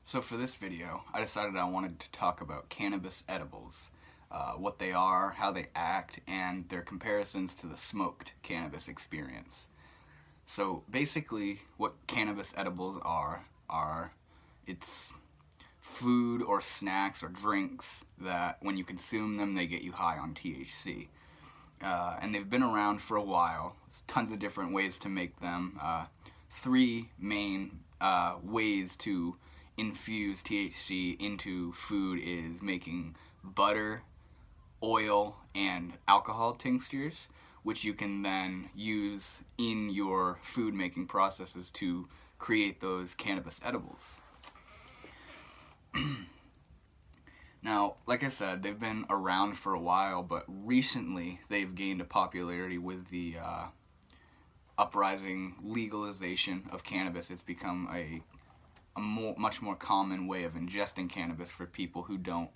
So for this video, I decided I wanted to talk about cannabis edibles, what they are, how they act, and their comparisons to the smoked cannabis experience. So basically, what cannabis edibles are it's food or snacks or drinks that when you consume them, they get you high on THC. And they've been around for a while. There's tons of different ways to make them. Three main ways to infuse THC into food is making butter, oil, and alcohol tinctures, which you can then use in your food making processes to create those cannabis edibles. Now, like I said, they've been around for a while, but recently they've gained a popularity with the uprising legalization of cannabis. It's become a much more common way of ingesting cannabis for people who don't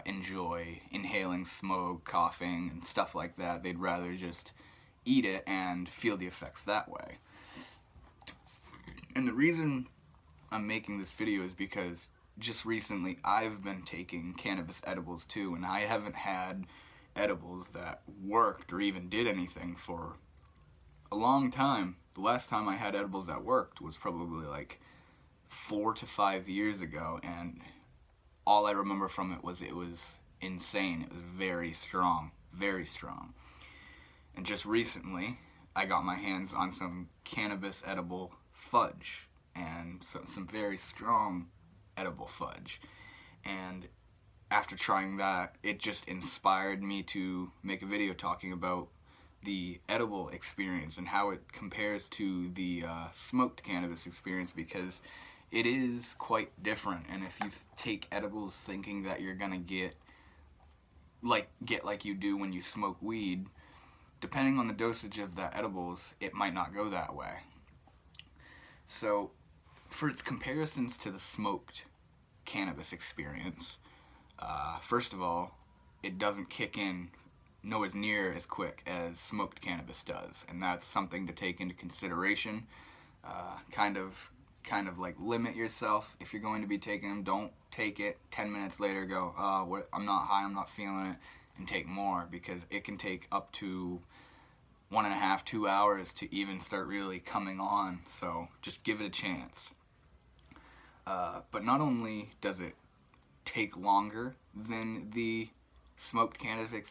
enjoy inhaling smoke, coughing, and stuff like that. They'd rather just eat it and feel the effects that way. And the reason I'm making this video is because just recently I've been taking cannabis edibles too, and I haven't had edibles that worked or even did anything for a long time. The last time I had edibles that worked was probably like 4 to 5 years ago, and all I remember from it was insane. It was very strong, very strong. And just recently I got my hands on some cannabis edible fudge, and some very strong edible fudge, and after trying that, it just inspired me to make a video talking about the edible experience and how it compares to the smoked cannabis experience, because it is quite different. And if you take edibles thinking that you're gonna get like you do when you smoke weed, depending on the dosage of the edibles, it might not go that way. So for its comparisons to the smoked cannabis experience, first of all, it doesn't kick in nowhere near as quick as smoked cannabis does, and that's something to take into consideration. Kind of like limit yourself if you're going to be taking them. Don't take it 10 minutes later, go, I'm not high, I'm not feeling it, and take more, because it can take up to 1.5 to 2 hours to even start really coming on. So just give it a chance. But not only does it take longer than the smoked cannabis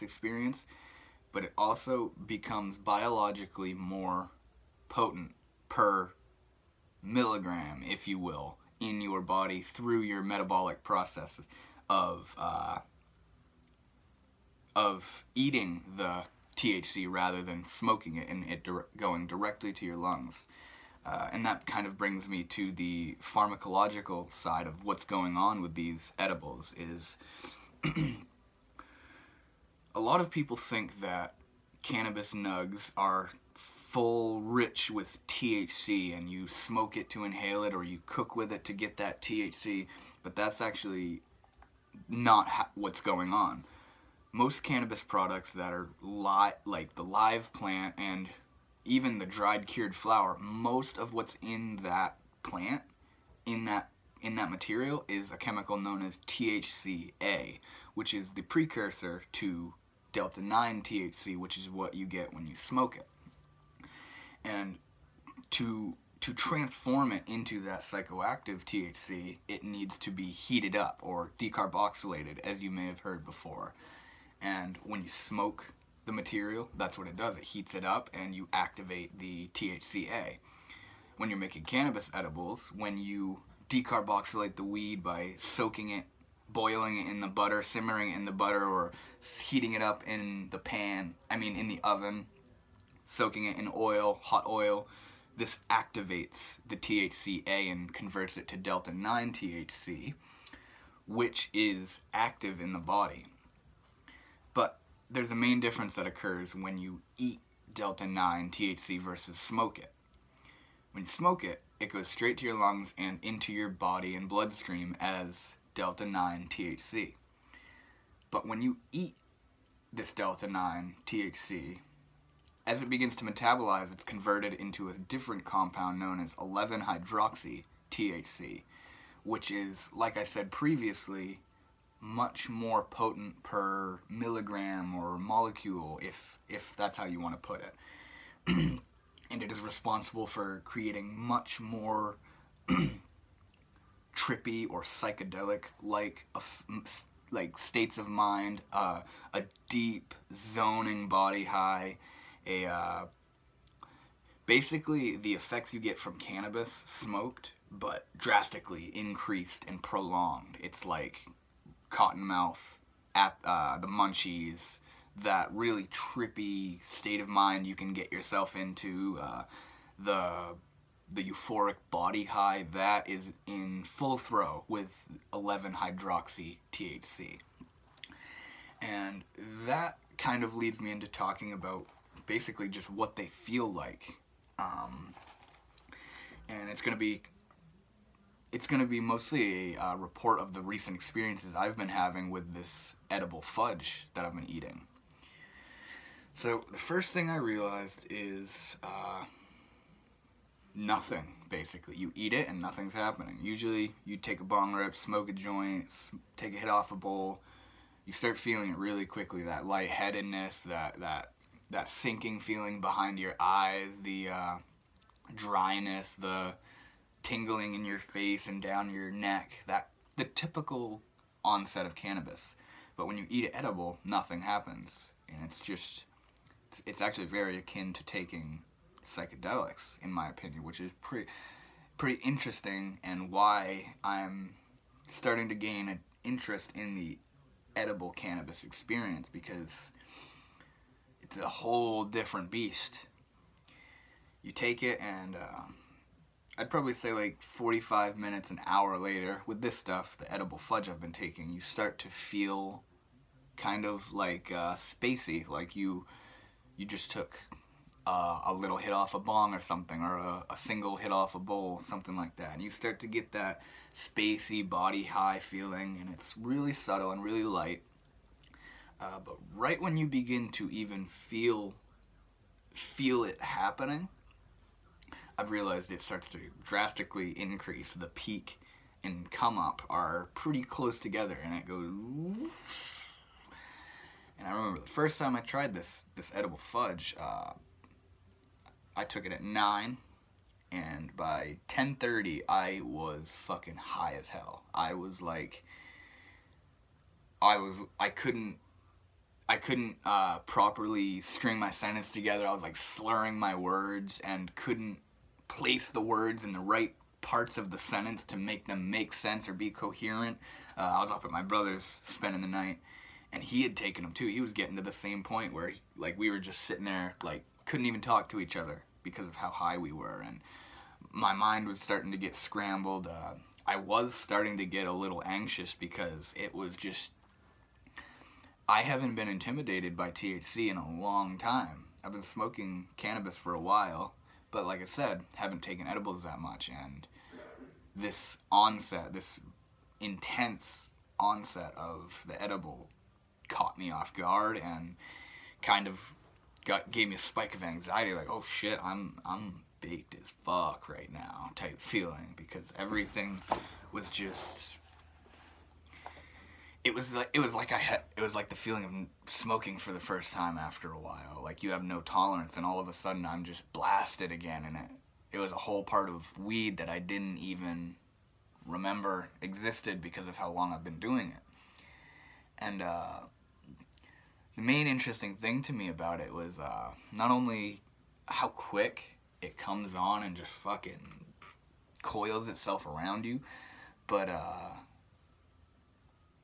experience, but it also becomes biologically more potent per milligram, if you will, in your body through your metabolic processes of eating the THC rather than smoking it and it going directly to your lungs. And that kind of brings me to the pharmacological side of what's going on with these edibles. Is a lot of people think that cannabis nugs are full rich with THC and you smoke it to inhale it, or you cook with it to get that THC, but that's actually not what's going on. Most cannabis products that are like the live plant and even the dried cured flower, most of what's in that plant, in that material, is a chemical known as THCA, which is the precursor to delta-9 THC, which is what you get when you smoke it. And to transform it into that psychoactive THC, it needs to be heated up or decarboxylated, as you may have heard before. And when you smoke the material, that's what it does. It heats it up and you activate the THCA. When you're making cannabis edibles, when you decarboxylate the weed by soaking it, boiling it in the butter, simmering it in the butter, or heating it up in the in the oven, soaking it in oil, hot oil, this activates the THCA and converts it to delta-9 THC, which is active in the body. But there's a main difference that occurs when you eat delta-9 THC versus smoke it. When you smoke it, it goes straight to your lungs and into your body and bloodstream as delta-9 THC. But when you eat this delta-9 THC, as it begins to metabolize, it's converted into a different compound known as 11-hydroxy THC, which is, like I said previously, much more potent per milligram or molecule, if that's how you want to put it. And it is responsible for creating much more trippy or psychedelic like states of mind, a deep zoning body high, basically the effects you get from cannabis smoked, but drastically increased and prolonged. It's like cottonmouth, the munchies, that really trippy state of mind you can get yourself into, the euphoric body high, that is in full throw with 11-hydroxy THC. And that kind of leads me into talking about basically just what they feel like. And it's going to be mostly a report of the recent experiences I've been having with this edible fudge that I've been eating. So the first thing I realized is nothing, basically. You eat it and nothing's happening. Usually you take a bong rip, smoke a joint, take a hit off a bowl, you start feeling it really quickly, that lightheadedness, that sinking feeling behind your eyes, the dryness, the tingling in your face and down your neck, the typical onset of cannabis. But when you eat an edible, nothing happens, and it's actually very akin to taking psychedelics, in my opinion, which is pretty interesting, and why I'm starting to gain an interest in the edible cannabis experience, because it's a whole different beast. You take it, and I'd probably say like 45 minutes, an hour later, with this stuff, the edible fudge I've been taking, you start to feel kind of like spacey, like you just took a little hit off a bong or something, or a single hit off a bowl, something like that. And you start to get that spacey body high feeling, and it's really subtle and really light. But right when you begin to even feel it happening, I've realized it starts to drastically increase. The peak and come up are pretty close together, and it goes. And I remember the first time I tried this edible fudge, I took it at 9, and by 10:30 I was fucking high as hell. I couldn't properly string my sentence together. I was like slurring my words and couldn't place the words in the right parts of the sentence to make them make sense or be coherent. I was up at my brother's spending the night, and he had taken them too. He was getting to the same point where we were just sitting there, like, couldn't even talk to each other because of how high we were, and my mind was starting to get scrambled. I was starting to get a little anxious because it was just, I haven't been intimidated by THC in a long time. I've been smoking cannabis for a while, but like I said, haven't taken edibles that much, and this intense onset of the edible caught me off guard and kind of gave me a spike of anxiety, like, oh shit, I'm baked as fuck right now type feeling, because everything was just, it was like the feeling of smoking for the first time after a while. Like, you have no tolerance, and all of a sudden I'm just blasted again, and it was a whole part of weed that I didn't even remember existed because of how long I've been doing it. And the main interesting thing to me about it was not only how quick it comes on and just fucking coils itself around you, but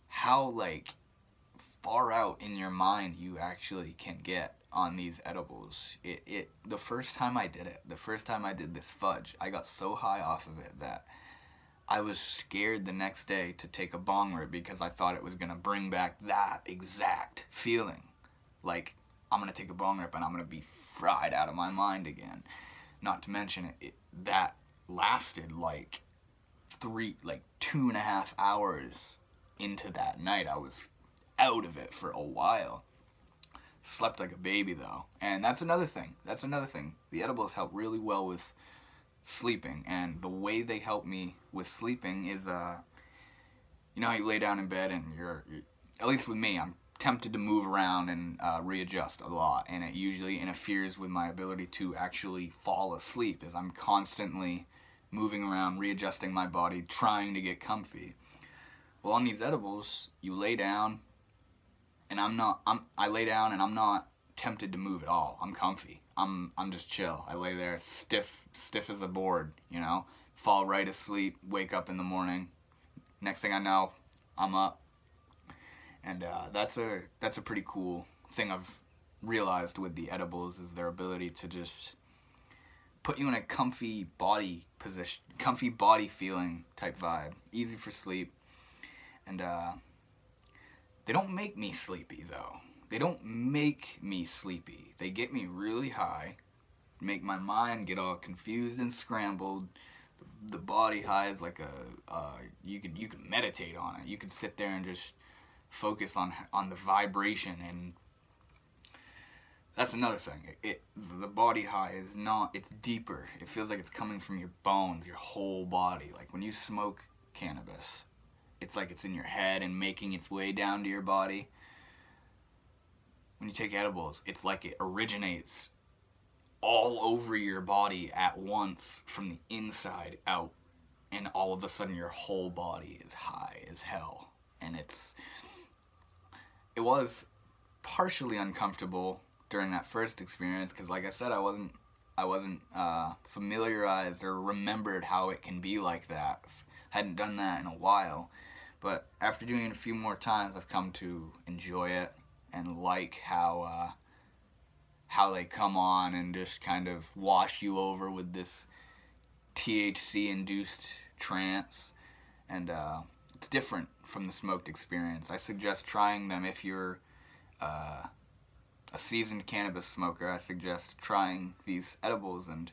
how, like, far out in your mind you actually can get on these edibles. The first time I did this fudge, I got so high off of it that I was scared the next day to take a bong rip, because I thought it was going to bring back that exact feeling. Like, I'm going to take a bong rip and I'm going to be fried out of my mind again. Not to mention, that lasted like 2.5 hours into that night. I was out of it for a while. Slept like a baby, though. And that's another thing. The edibles help really well with sleeping. And the way they help me with sleeping is, you know how you lay down in bed and you're at least with me, I'm tempted to move around and readjust a lot, and it usually interferes with my ability to actually fall asleep, as I'm constantly moving around, readjusting my body, trying to get comfy. Well, on these edibles, you lay down, and I lay down and I'm not tempted to move at all. I'm comfy. I'm just chill. I lay there stiff as a board, you know, fall right asleep, wake up in the morning. Next thing I know, I'm up. And that's a pretty cool thing I've realized with the edibles, is their ability to just put you in a comfy body position, comfy body feeling type vibe. Easy for sleep. And they don't make me sleepy though. They don't make me sleepy. They get me really high, make my mind get all confused and scrambled. The body high is like you could meditate on it. You could sit there and just focus on the vibration, and that's another thing. The body high is not, it's deeper. It feels like it's coming from your bones, your whole body. Like when you smoke cannabis, it's like it's in your head and making its way down to your body. When you take edibles, it's like it originates all over your body at once from the inside out, and all of a sudden your whole body is high as hell. And it was partially uncomfortable during that first experience, because like I said, I wasn't familiarized or remembered how it can be like that. Hadn't done that in a while. But after doing it a few more times, I've come to enjoy it and like how they come on and just kind of wash you over with this THC-induced trance. And it's different from the smoked experience. I suggest trying them if you're a seasoned cannabis smoker. I suggest trying these edibles and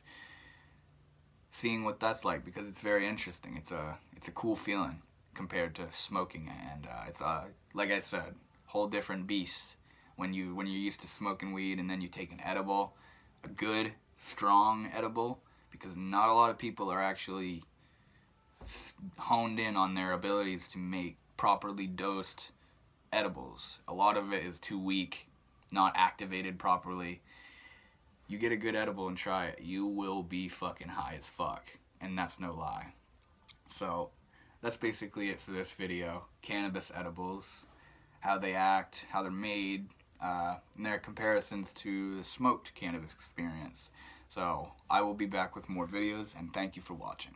seeing what that's like, because it's very interesting. It's a cool feeling compared to smoking, and it's like I said, whole different beast when you're used to smoking weed and then you take an edible, a good strong edible, because not a lot of people are actually honed in on their abilities to make properly dosed edibles. A lot of it is too weak, not activated properly. You get a good edible and try it, you will be fucking high as fuck, and that's no lie. So that's basically it for this video. Cannabis edibles, how they act, how they're made, and their comparisons to the smoked cannabis experience. So I will be back with more videos, and thank you for watching.